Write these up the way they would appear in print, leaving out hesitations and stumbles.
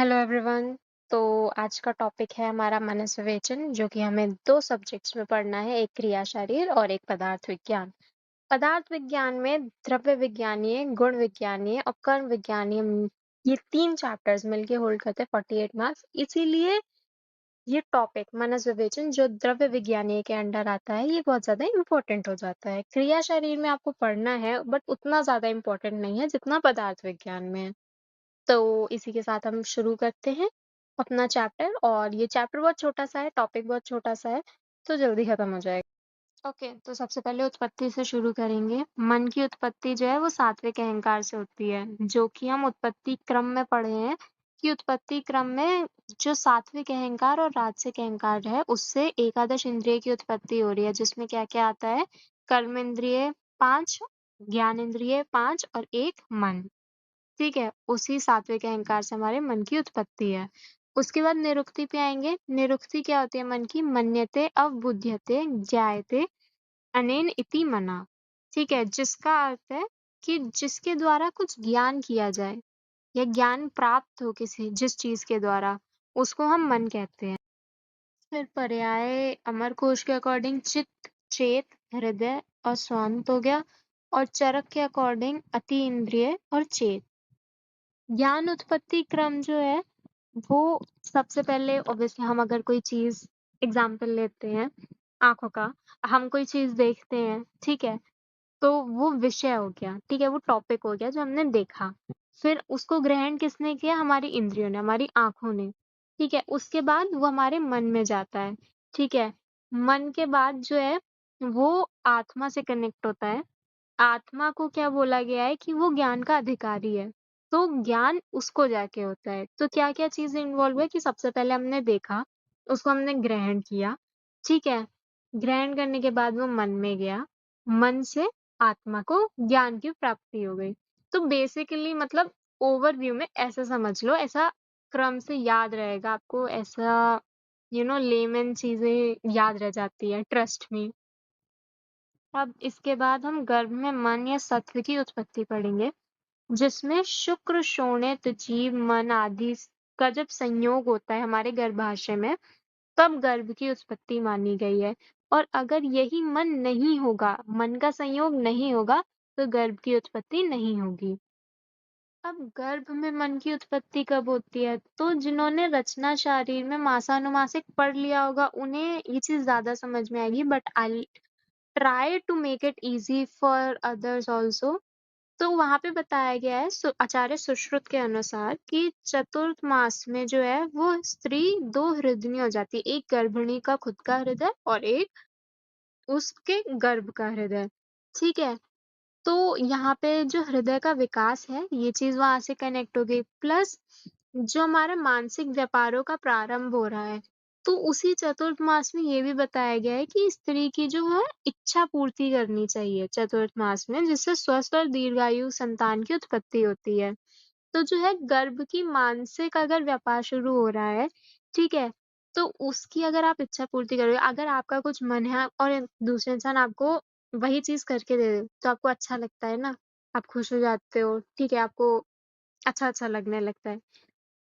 Hello everyone. तो आज का टॉपिक है हमारा मनस्विवेचन, जो कि हमें दो सब्जेक्ट्स में पढ़ना है, एक क्रिया शरीर और एक पदार्थ विज्ञान। पदार्थ विज्ञान में द्रव्य विज्ञानीय, गुण विज्ञानीय और कर्म विज्ञानीय, ये तीन चैप्टर्स मिलके होल्ड करते हैं 48 मार्क्स। इसीलिए ये टॉपिक मनस्विवेचन जो द्रव्य विज्ञानीय के अंडर आता है, ये बहुत ज्यादा इंपॉर्टेंट हो जाता है। क्रिया शरीर में आपको पढ़ना है बट उतना ज्यादा इंपॉर्टेंट नहीं है जितना पदार्थ विज्ञान में है। तो इसी के साथ हम शुरू करते हैं अपना चैप्टर। और ये चैप्टर बहुत छोटा सा है, टॉपिक बहुत छोटा सा है, तो जल्दी खत्म हो जाएगा। ओके, तो सबसे पहले उत्पत्ति से शुरू करेंगे। मन की उत्पत्ति जो है वो सात्विक अहंकार से होती है, जो कि हम उत्पत्ति क्रम में पढ़े हैं कि उत्पत्ति क्रम में जो सात्विक अहंकार और राजसिक अहंकार है उससे एकादश इंद्रिय की उत्पत्ति हो रही है, जिसमें क्या क्या आता है। कर्म इंद्रिय 5, ज्ञान इंद्रिय 5 और एक मन। ठीक है, उसी सात्विक अहंकार से हमारे मन की उत्पत्ति है। उसके बाद निरुक्ति पे आएंगे। निरुक्ति क्या होती है मन की? मन्यते अवबुध्यते ज्ञायते अनेन इति मना। ठीक है, जिसका अर्थ है कि जिसके द्वारा कुछ ज्ञान किया जाए या ज्ञान प्राप्त हो किसी जिस चीज के द्वारा, उसको हम मन कहते हैं। फिर पर्याय अमरकोश के अकॉर्डिंग चित्त, चेत, हृदय और स्वांत हो गया। और चरक के अकॉर्डिंग अति इंद्रिय और चेत। ज्ञान उत्पत्ति क्रम जो है वो सबसे पहले ऑब्वियसली हम अगर कोई चीज एग्जाम्पल लेते हैं आंखों का, हम कोई चीज देखते हैं, ठीक है, तो वो विषय हो गया, ठीक है, वो टॉपिक हो गया जो हमने देखा। फिर उसको ग्रहण किसने किया? हमारी इंद्रियों ने, हमारी आंखों ने। ठीक है, उसके बाद वो हमारे मन में जाता है। ठीक है, मन के बाद जो है वो आत्मा से कनेक्ट होता है। आत्मा को क्या बोला गया है कि वो ज्ञान का अधिकारी है, तो ज्ञान उसको जाके होता है। तो क्या क्या चीजें इन्वॉल्व है कि सबसे पहले हमने देखा, उसको हमने ग्रहण किया, ठीक है, ग्रहण करने के बाद वो मन में गया, मन से आत्मा को ज्ञान की प्राप्ति हो गई। तो बेसिकली मतलब ओवरव्यू में ऐसा समझ लो, ऐसा क्रम से याद रहेगा आपको, ऐसा लेमन चीजें याद रह जाती है, ट्रस्ट मी। अब इसके बाद हम गर्भ में मन या सत्व की उत्पत्ति पढ़ेंगे, जिसमें शुक्र, शोणित, जीव, मन आदि का जब संयोग होता है हमारे गर्भाशय में, तब गर्भ की उत्पत्ति मानी गई है। और अगर यही मन नहीं होगा, मन का संयोग नहीं होगा, तो गर्भ की उत्पत्ति नहीं होगी। अब गर्भ में मन की उत्पत्ति कब होती है? तो जिन्होंने रचना शारीर में मासानुमासिक पढ़ लिया होगा उन्हें ये चीज ज्यादा समझ में आएगी, but I try to make it easy for others also. तो वहां पे बताया गया है आचार्य सुश्रुत के अनुसार कि चतुर्थ मास में जो है वो स्त्री दो हृदयनी हो जाती है, एक गर्भिणी का खुद का हृदय और एक उसके गर्भ का हृदय। ठीक है, तो यहाँ पे जो हृदय का विकास है ये चीज वहां से कनेक्ट हो गई, प्लस जो हमारा मानसिक व्यापारों का प्रारंभ हो रहा है, तो उसी चतुर्थ मास में ये भी बताया गया है कि स्त्री की जो है इच्छा पूर्ति करनी चाहिए चतुर्थ मास में, जिससे स्वस्थ और दीर्घायु संतान की उत्पत्ति होती है। तो जो है गर्भ की मानसिक अगर व्यापार शुरू हो रहा है, ठीक है, तो उसकी अगर आप इच्छा पूर्ति करोगे, अगर आपका कुछ मन है और दूसरे इंसान आपको वही चीज करके दे दे, तो आपको अच्छा लगता है ना, आप खुश हो जाते हो, ठीक है, आपको अच्छा अच्छा लगने लगता है।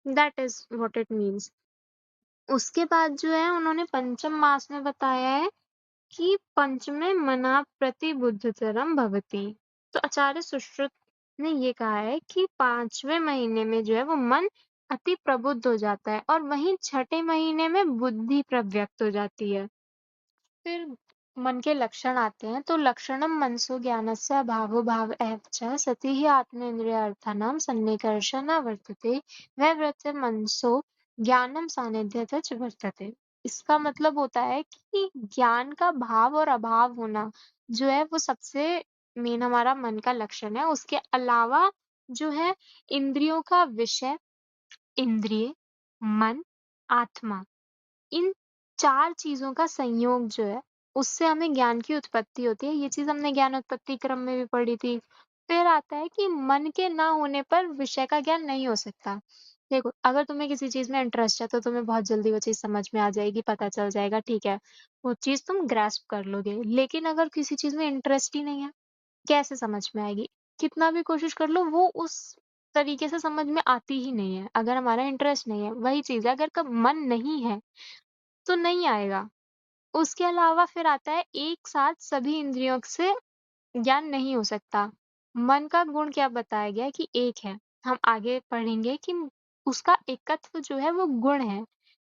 That is what it means. उसके बाद जो है उन्होंने पंचम मास में बताया है कि पंचमे मना प्रतिबुद्धतरम भवति। तो आचार्य सुश्रुत ने ये कहा है कि 5वें महीने में जो है वो मन अति प्रबुद्ध हो जाता है और वहीं छठे महीने में बुद्धि प्रव्यक्त हो जाती है। फिर मन के लक्षण आते हैं, तो लक्षणम मनसो ज्ञानस्य अभावो भाव एव च सति ही आत्मेन्द्रियार्थानां सन्निकर्ष न वर्तते वैवृत्य मनसो ज्ञानम सानिध्यत च वर्तते। इसका मतलब होता है कि ज्ञान का भाव और अभाव होना जो है वो सबसे मेन हमारा मन का लक्षण है। उसके अलावा जो है इंद्रियों का विषय, इंद्रिय, मन, आत्मा, इन 4 चीज़ों का संयोग जो है, उससे हमें ज्ञान की उत्पत्ति होती है। ये चीज़ हमने ज्ञान उत्पत्ति क्रम में भी पढ़ी थी। फिर आता है कि मन के ना होने पर विषय का ज्ञान नहीं हो सकता। देखो, अगर तुम्हें किसी चीज़ में इंटरेस्ट है, तो तुम्हें बहुत जल्दी वो चीज़ समझ में आ जाएगी, पता चल जाएगा, ठीक है। वो चीज़ तुम ग्रैस्प कर लोगे। लेकिन अगर किसी चीज़ में इंटरेस्ट ही नहीं है, कैसे समझ में आएगी? कितना भी कोशिश कर लो, वो उस तरीके से समझ में आती ही नहीं है, अगर हमारा इंटरेस्ट नहीं है। वही चीज़ है, अगर कब मन नहीं है, तो नहीं आएगा। उसके अलावा फिर आता है एक साथ सभी इंद्रियों से ज्ञान नहीं हो सकता। मन का गुण क्या बताया गया है कि एक है। हम आगे पढ़ेंगे कि उसका एकत्व जो है वो गुण है,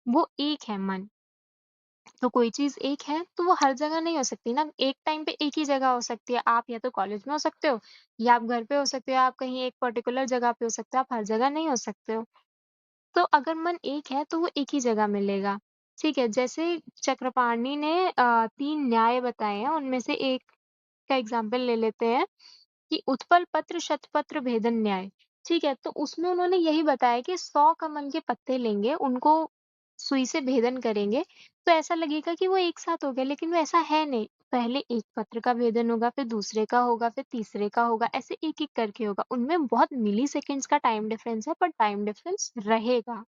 वो एक है मन। तो कोई चीज़ एक है तो वो हर जगह नहीं हो सकती ना, एक टाइम पे एक ही जगह हो सकती है। आप या तो कॉलेज में हो सकते हो, या आप घर पे हो सकते हो, या आप कहीं एक पर्टिकुलर जगह पे हो सकते हो, आप हर जगह नहीं हो सकते हो। तो अगर मन एक है तो वो एक ही जगह मिलेगा, ठीक है? जैसे चक्रपाणि ने 3 न्याय बताए हैं, उनमें से एक का एग्ज़ाम्पल ले लेते हैं कि उत्पल पत्र शतपत्र भेदन न्याय, ठीक है? तो उसमें उन्होंने यही बताया कि 100 कमल के पत्ते लेंगे, उनको सुई से भेदन करेंगे, तो ऐसा लगेगा कि वो एक साथ हो गया, लेकिन वो ऐसा है नहीं। पहले एक पत्र का भेदन होगा, फिर दूसरे का होगा, फिर तीसरे का होगा, ऐसे एक-एक करके होगा। उनमें बहुत मिलीसेकंड्स का टाइम डिफरेंस है, पर टाइम डिफरेंस रहेगा।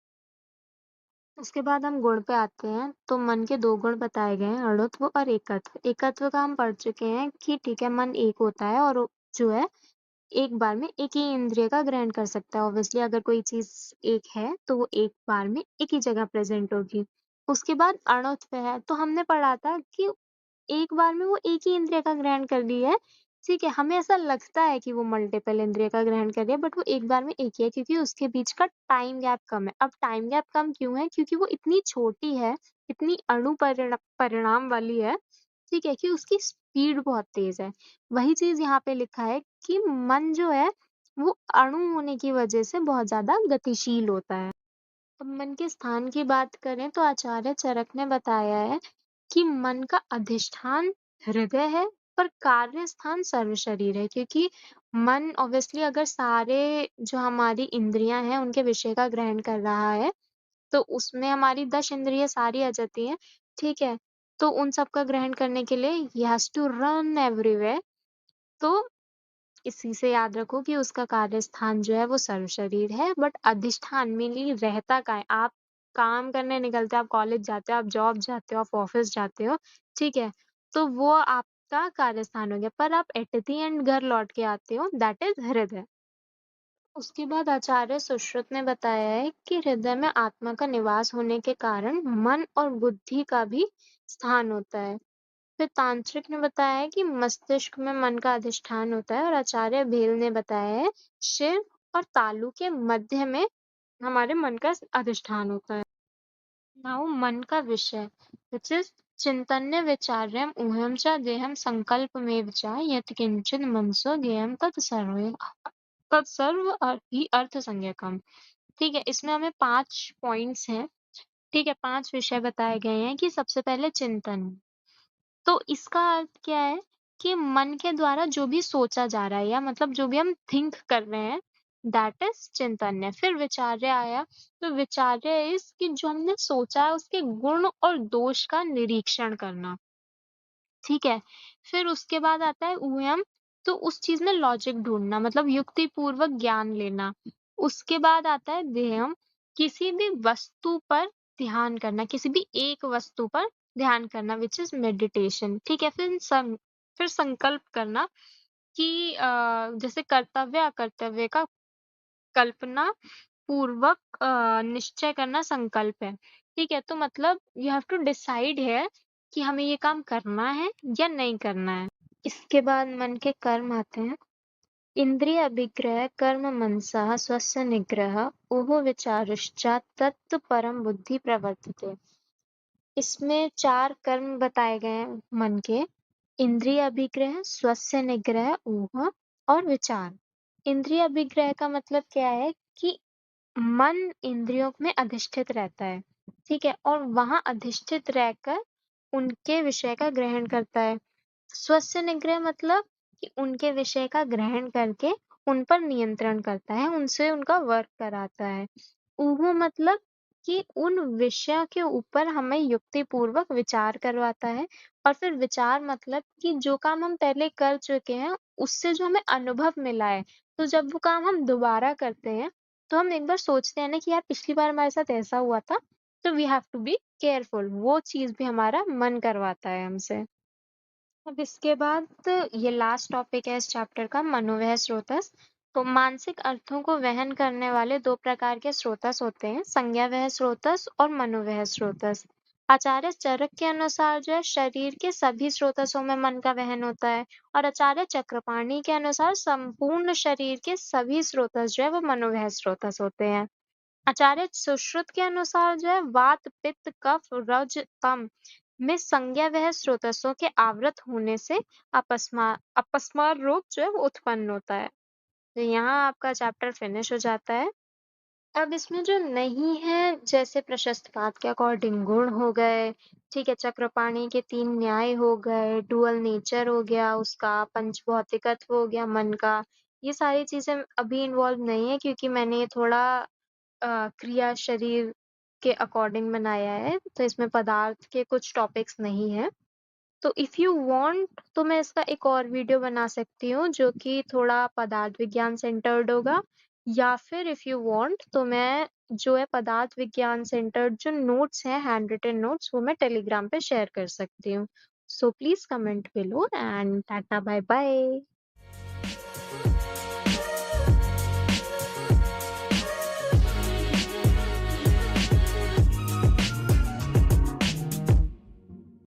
उसके बाद हम गुण पे आते हैं, तो मन के 2 गुण बताए गए हैं, अणुत्व और एकत्व। एकत्व का हम पढ़ चुके हैं कि ठीक है, मन एक होता है और जो है एक बार में एक ही इंद्रिय का ग्रहण कर सकता है। ऑब्वियसली अगर कोई चीज़ एक है, तो वो एक बार में एक ही जगह प्रेज़ेंट होगी। उसके बाद अणुत्व है, तो हमने पढ़ा था कि एक बार में वो एक ही इंद्रिय का ग्रहण कर रही है, ठीक है? हमें ऐसा लगता है कि वो मल्टीपल इंद्रिय का ग्रहण कर रही है, बट वो एक बार में एक ही है, क्योंकि उसके बीच का टाइम गैप कम है। अब टाइम गैप कम क्यों है? क्योंकि वो इतनी छोटी है, इतनी अणु परिणाम वाली है, ठीक है? कि उसकी स्पीड बहुत तेज़ है। वही चीज़ यहाँ पे लिखा है कि मन जो है, वो अणु होने की वजह से बहुत ज़्यादा गतिशील होता है। अब मन के स्थान की बात करें तो आचार्य चरक ने बताया है कि मन का अधिष्ठान हृदय है, पर कार्य स्थान सर्व शरीर है, क्योंकि मन ऑब्वियसली अगर सारे जो हमारी इंद्रियां हैं उनके विषय का ग्रहण कर रहा है, तो उसमें हमारी 10 इंद्रियां सारी आ जाती हैं, ठीक है? तो उन सब का ग्रहण करने के लिए ही हैज टू रन एवरीवेयर। तो इसी से याद रखो कि उसका कार्यस्थान जो है वो सर्वशरीर है, बट अधिष्ठान मेनली रहता कहाँ है? आप काम करने निकलते हो, आप कॉलेज जाते हो, आप जॉब जाते हो, आप ऑफिस जाते हो, ठीक है? तो वो आपका कार्यस्थान हो गया, पर आप एट द एंड घर लौट के आते हो, दैट इज़ हृदय। उसके बाद आचार्य सुश्रुत ने बताया है कि हृदय में आत्मा का निवास होने के कारण मन और बुद्धि का भी स्थान होता है। फिर तांत्रिक ने बताया है कि मस्तिष्क में मन का अधिष्ठान होता है, और आचार्य भेल ने बताया है शिर और तालु के मध्य में हमारे मन का अधिष्ठान होता है। नाउ मन का विषय विच इज चिंतन्य विचार्यम ऊहम च देहम संकल्पमेव च यत् किंचित मनसो ज्ञेयम तत्सर्व ही अर्थ संज्ञकम। ठीक है, इसमें हमें 5 पॉइंट्स हैं। ठीक है, 5 विषय बताए गए हैं कि सबसे पहले चिंतन। तो इसका अर्थ क्या है कि मन के द्वारा जो भी सोचा जा रहा है, या मतलब जो भी हम थिंक कर रहे हैं, दैट इज चिंतन्य। फिर विचार्य आया, तो विचार्य इज कि जो हमने सोचा है उसके गुण और दोष का निरीक्षण करना, ठीक है? फिर उसके बाद आता है ऊहम, तो उस चीज में लॉजिक ढूंढना, मतलब युक्ति पूर्वक ज्ञान लेना। उसके बाद आता है ध्येयम, किसी भी वस्तु पर ध्यान करना, किसी भी एक वस्तु पर ध्यान करना, विच इज मेडिटेशन, ठीक है? फिर संकल्प करना कि जैसे कर्तव्य अकर्तव्य का कल्पना पूर्वक निश्चय करना संकल्प है, ठीक है? तो मतलब यू हैव टू डिसाइड है कि हमें ये काम करना है या नहीं करना है। इसके बाद मन के कर्म आते हैं। इंद्रिय अभिग्रह कर्म मनसा स्वस्य निग्रह ओहो विचारश्चा तत् परम बुद्धि प्रवर्तते। इसमें 4 कर्म बताए गए हैं मन के। इंद्रिय अभिग्रह, स्वस्य निग्रह, ऊह और विचार। इंद्रिय अभिग्रह का मतलब क्या है कि मन इंद्रियों में अधिष्ठित रहता है, ठीक है? और वहां अधिष्ठित रहकर उनके विषय का ग्रहण करता है। स्वस्य निग्रह मतलब कि उनके विषय का ग्रहण करके उन पर नियंत्रण करता है, उनसे उनका वर्क कराता है। ऊहु मतलब कि उन विषयों के ऊपर हमें युक्तिपूर्वक विचार करवाता है। और फिर विचार मतलब कि जो काम हम पहले कर चुके हैं, उससे जो हमें अनुभव मिला है, तो जब वो काम हम दोबारा करते हैं, तो हम एक बार सोचते हैं ना कि यार पिछली बार हमारे साथ ऐसा हुआ था, तो we have to be careful. वो चीज़ भी हमारा मन करवाता है हमसे। अब इसके बाद ये लास्ट टॉपिक है इस चैप्टर का, मनोवह स्रोतस। तो मानसिक अर्थों को वहन करने वाले 2 प्रकार के स्रोतस होते हैं, संज्ञावह स्रोतस और मनोवह स्रोतस। आचार्य चरक के अनुसार जो है शरीर के सभी स्रोतसों में मन का वहन होता है और आचार्य चक्रपाणि के अनुसार संपूर्ण शरीर के सभी स्रोतस जो है वो मनोवह स्रोतस होते हैं। आचार्य सुश्रुत के अनुसार जो है वात, पित्त, कफ, रज, तम में संज्ञावह स्रोतसों के आवृत होने से अपस्मार रोग जो है वो उत्पन्न होता है। तो यहाँ आपका चैप्टर फिनिश हो जाता है। अब इसमें जो नहीं है जैसे प्रशस्तिवाद के अकॉर्डिंग गुण हो गए, ठीक है, चक्रपाणि के 3 न्याय हो गए, डुअल नेचर हो गया उसका, पंचभौतिकत्व हो गया मन का। ये सारी चीज़ें अभी इन्वॉल्व नहीं है क्योंकि मैंने ये थोड़ा क्रिया शरीर के अकॉर्डिंग बनाया है, तो इसमें पदार्थ के कुछ टॉपिक्स नहीं हैं। तो इफ़ यू वांट तो मैं इसका एक और वीडियो बना सकती हूँ जो कि थोड़ा पदार्थ विज्ञान सेंटर्ड होगा, या फिर इफ़ यू वांट तो मैं जो है पदार्थ विज्ञान सेंटर्ड जो नोट्स हैं, हैंड रिटन नोट्स, वो मैं टेलीग्राम पे शेयर कर सकती हूँ। So please comment below and tata bye bye.